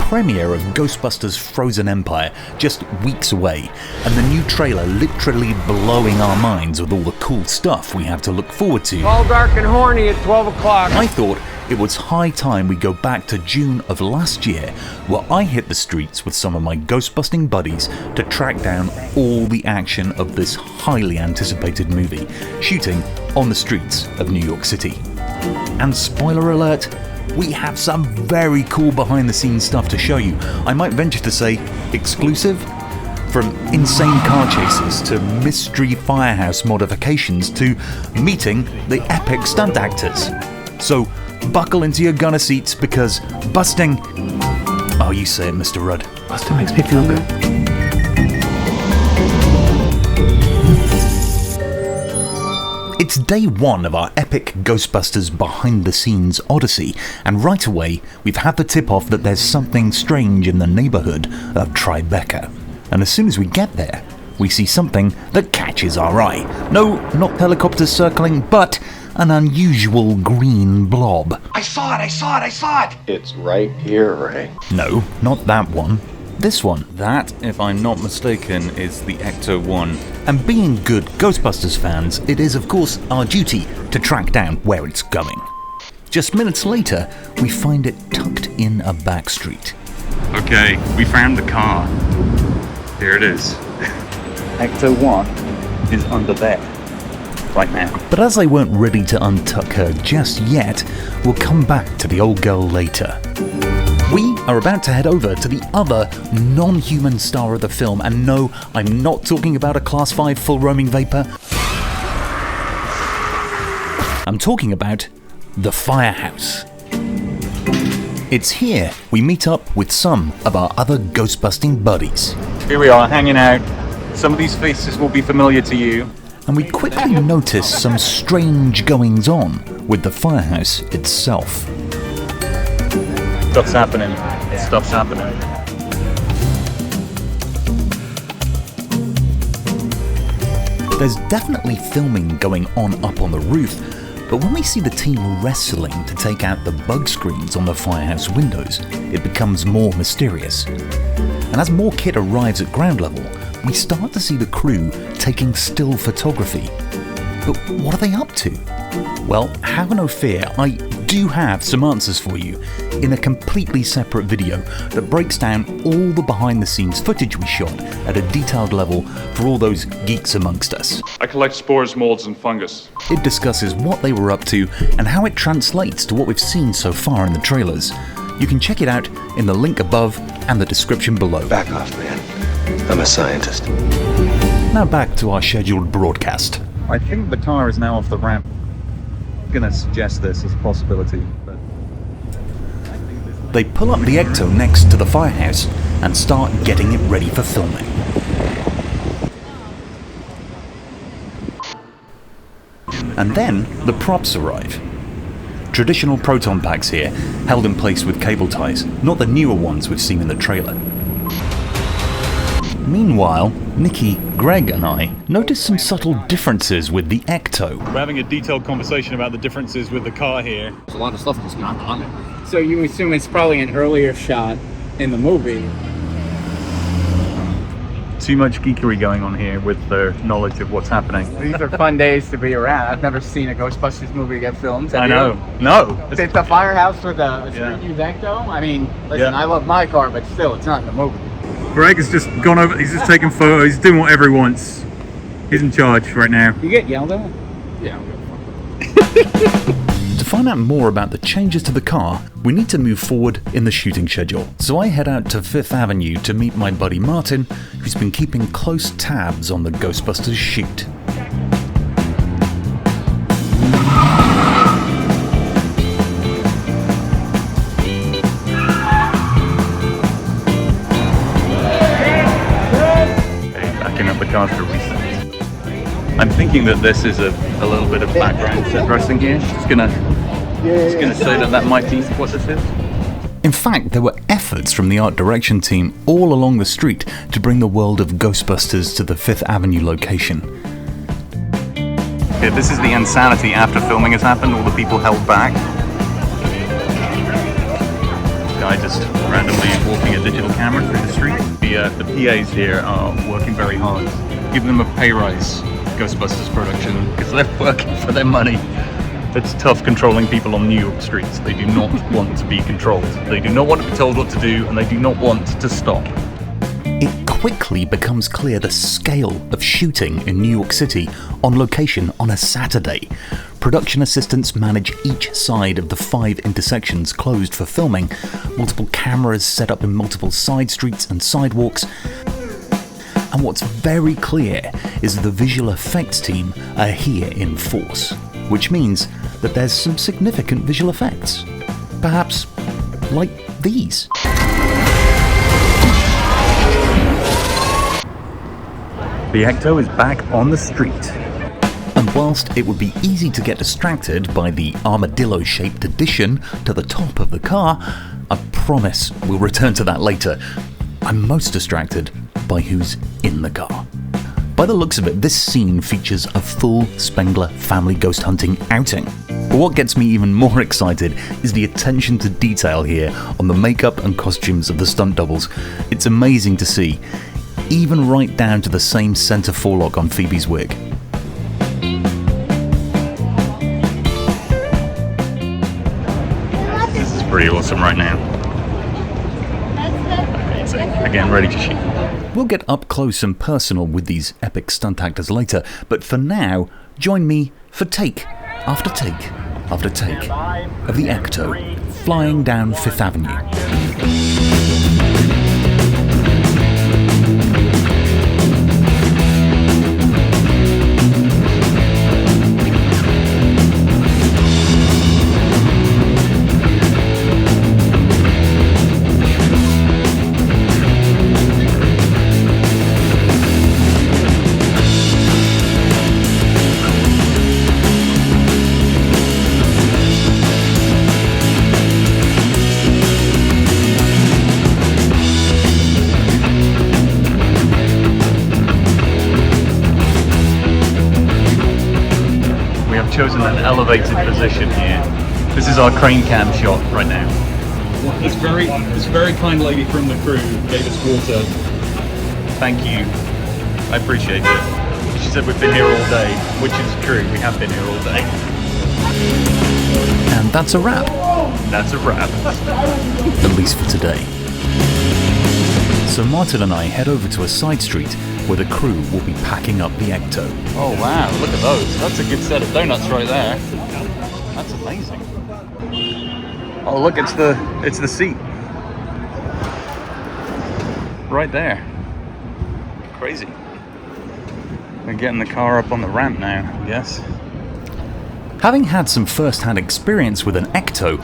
premiere of Ghostbusters Frozen Empire just weeks away, and the new trailer literally blowing our minds with all the cool stuff we have to look forward to. All dark and horny at 12 o'clock. I thought it was high time we go back to June of last year, where I hit the streets with some of my ghostbusting buddies to track down all the action of this highly anticipated movie, shooting on the streets of New York City. And spoiler alert, we have some very cool behind the scenes stuff to show you. I might venture to say exclusive. From insane car chases to mystery Firehouse modifications to meeting the epic stunt actors. So buckle into your gunner seats because busting... Oh, you say it, Mr. Rudd. Busting makes me feel good. It's day one of our epic Ghostbusters behind-the-scenes odyssey, and right away we've had the tip-off that there's something strange in the neighbourhood of Tribeca. And as soon as we get there, we see something that catches our eye. No, not helicopters circling, but an unusual green blob. I saw it! It's right here, Ray. No, not that one. This one. That, if I'm not mistaken, is the Ecto-1. And being good Ghostbusters fans, it is of course our duty to track down where it's going. Just minutes later, we find it tucked in a back street. Okay, we found the car. Here it is. Ecto-1 is under there. Right now. But as I weren't ready to untuck her just yet, we'll come back to the old girl later. We are about to head over to the other non-human star of the film, and no, I'm not talking about a Class 5 full roaming vapor. I'm talking about the Firehouse. It's here we meet up with some of our other ghostbusting buddies. Here we are, hanging out. Some of these faces will be familiar to you. And we quickly notice some strange goings-on with the Firehouse itself. Stuff's happening. Stuff's happening. There's definitely filming going on up on the roof, but when we see the team wrestling to take out the bug screens on the Firehouse windows, it becomes more mysterious. And as more kit arrives at ground level, we start to see the crew taking still photography. But what are they up to? Well, have no fear, I do have some answers for you in a completely separate video that breaks down all the behind the scenes footage we shot at a detailed level for all those geeks amongst us. I collect spores, molds, and fungus. It discusses what they were up to and how it translates to what we've seen so far in the trailers. You can check it out in the link above and the description below. Back off, man. I'm a scientist. Now back to our scheduled broadcast. I think the car is now off the ramp. I'm gonna suggest this as a possibility, but... They pull up the Ecto next to the Firehouse and start getting it ready for filming. And then the props arrive. Traditional proton packs here, held in place with cable ties, not the newer ones we've seen in the trailer. Meanwhile, Nikki, Greg and I noticed some subtle differences with the Ecto. We're having a detailed conversation about the differences with the car here. There's a lot of stuff that's not on it. So you assume it's probably an earlier shot in the movie. Too much geekery going on here with the knowledge of what's happening. These are fun days to be around. I've never seen a Ghostbusters movie get filmed. I know. No. It's a Firehouse with a street-used Ecto. I mean, listen, I love my car, but still, it's not in the movie. Greg has just gone over, he's just taking photos, he's doing whatever he wants. He's in charge right now. You get yelled at? Yeah. To find out more about the changes to the car, we need to move forward in the shooting schedule. So I head out to Fifth Avenue to meet my buddy Martin, who's been keeping close tabs on the Ghostbusters shoot. Cars for reset. I'm thinking that this is a little bit of background set dressing here. Just gonna say that might be what this is. In fact, there were efforts from the art direction team all along the street to bring the world of Ghostbusters to the Fifth Avenue location. Yeah, this is the insanity after filming has happened, all the people held back. Guy just randomly walking a digital camera through the street. The PAs here are working very hard. Give them a pay rise, Ghostbusters production, because they're working for their money. It's tough controlling people on New York streets. They do not want to be controlled. They do not want to be told what to do, and they do not want to stop. It quickly becomes clear the scale of shooting in New York City on location on a Saturday. Production assistants manage each side of the 5 intersections closed for filming, multiple cameras set up in multiple side streets and sidewalks. And what's very clear is the visual effects team are here in force, which means that there's some significant visual effects. Perhaps like these. The Ecto is back on the street. And whilst it would be easy to get distracted by the armadillo-shaped addition to the top of the car, I promise we'll return to that later. I'm most distracted by who's in the car. By the looks of it, this scene features a full Spengler family ghost hunting outing. But what gets me even more excited is the attention to detail here on the makeup and costumes of the stunt doubles. It's amazing to see, even right down to the same centre forelock on Phoebe's wig. This is pretty awesome right now. Amazing. Again, ready to shoot. We'll get up close and personal with these epic stunt actors later, but for now, join me for take after take after take of the Ecto flying down Fifth Avenue. Chosen an elevated position here. This is our crane cam shot right now. This very kind lady from the crew gave us water. Thank you. I appreciate it. She said we've been here all day, which is true. We have been here all day. And that's a wrap. That's a wrap. At least for today. So Martin and I head over to a side street where the crew will be packing up the Ecto. Oh wow, look at those. That's a good set of donuts right there. That's amazing. Oh look, it's the seat. Right there. Crazy. We're getting the car up on the ramp now, I guess. Having had some first-hand experience with an Ecto,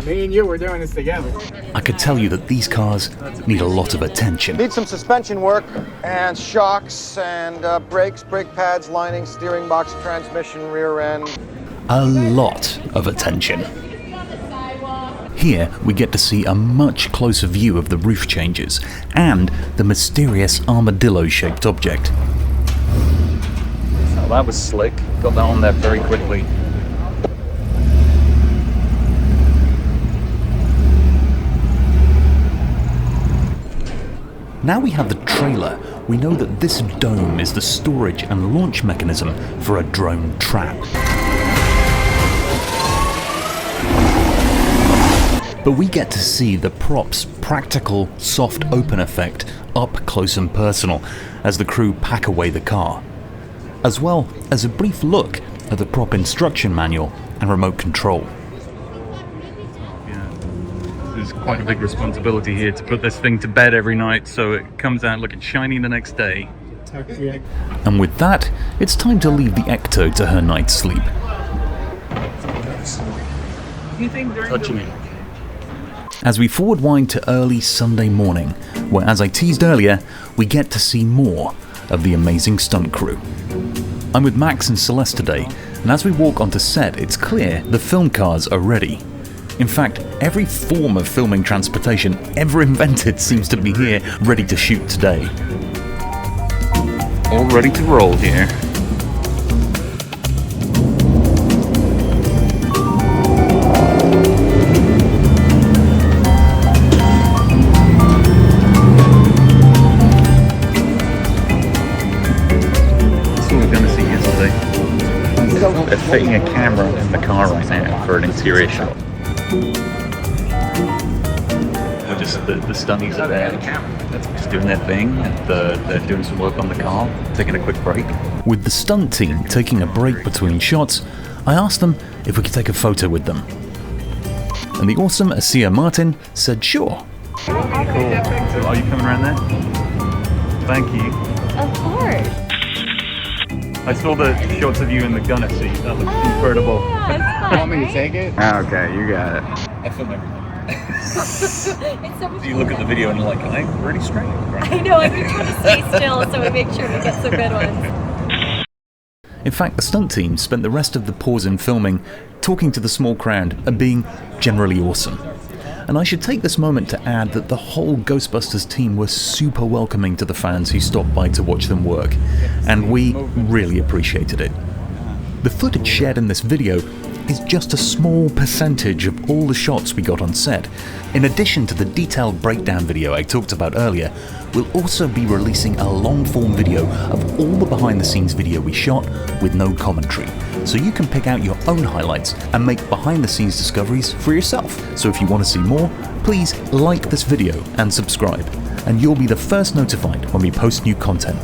Me and you were doing this together. I could tell you that these cars need a lot of attention. Need some suspension work and shocks and brakes, brake pads, lining, steering box, transmission, rear end. A lot of attention. Here we get to see a much closer view of the roof changes and the mysterious armadillo-shaped object. Oh, that was slick. Got that on there very quickly. Now we have the trailer, we know that this dome is the storage and launch mechanism for a drone trap. But we get to see the prop's practical soft open effect up close and personal as the crew pack away the car, as well as a brief look at the prop instruction manual and remote control. There's quite a big responsibility here to put this thing to bed every night so it comes out looking shiny the next day. And with that, it's time to leave the Ecto to her night's sleep. Touching it. As we forward wind to early Sunday morning, where, as I teased earlier, we get to see more of the amazing stunt crew. I'm with Max and Celeste today, and as we walk onto set, it's clear the film cars are ready. In fact, every form of filming transportation ever invented seems to be here, ready to shoot today. All ready to roll here. They're fitting a camera in the car right now for an interior shot. We're just, the stunties are there, just doing their thing, and they're doing some work on the car, taking a quick break. With the stunt team taking a break between shots, I asked them if we could take a photo with them. And the awesome Asia Martin said sure. Cool. So are you coming around there? Thank you. Of course. I saw the shots of you in the gunner seat. That looks incredible. Yeah, it's fun, You want me to right? take it? Okay, you got it. I film everything. It's so much You look at the video and you're like, I'm really straight. I know, I've been trying to stay still so we make sure we get some good ones. In fact, the stunt team spent the rest of the pause in filming talking to the small crowd and being generally awesome. And I should take this moment to add that the whole Ghostbusters team were super welcoming to the fans who stopped by to watch them work, and we really appreciated it. The footage shared in this video is just a small percentage of all the shots we got on set. In addition to the detailed breakdown video I talked about earlier, we'll also be releasing a long-form video of all the behind-the-scenes video we shot with no commentary, so you can pick out your own highlights and make behind-the-scenes discoveries for yourself. So if you want to see more, please like this video and subscribe, and you'll be the first notified when we post new content.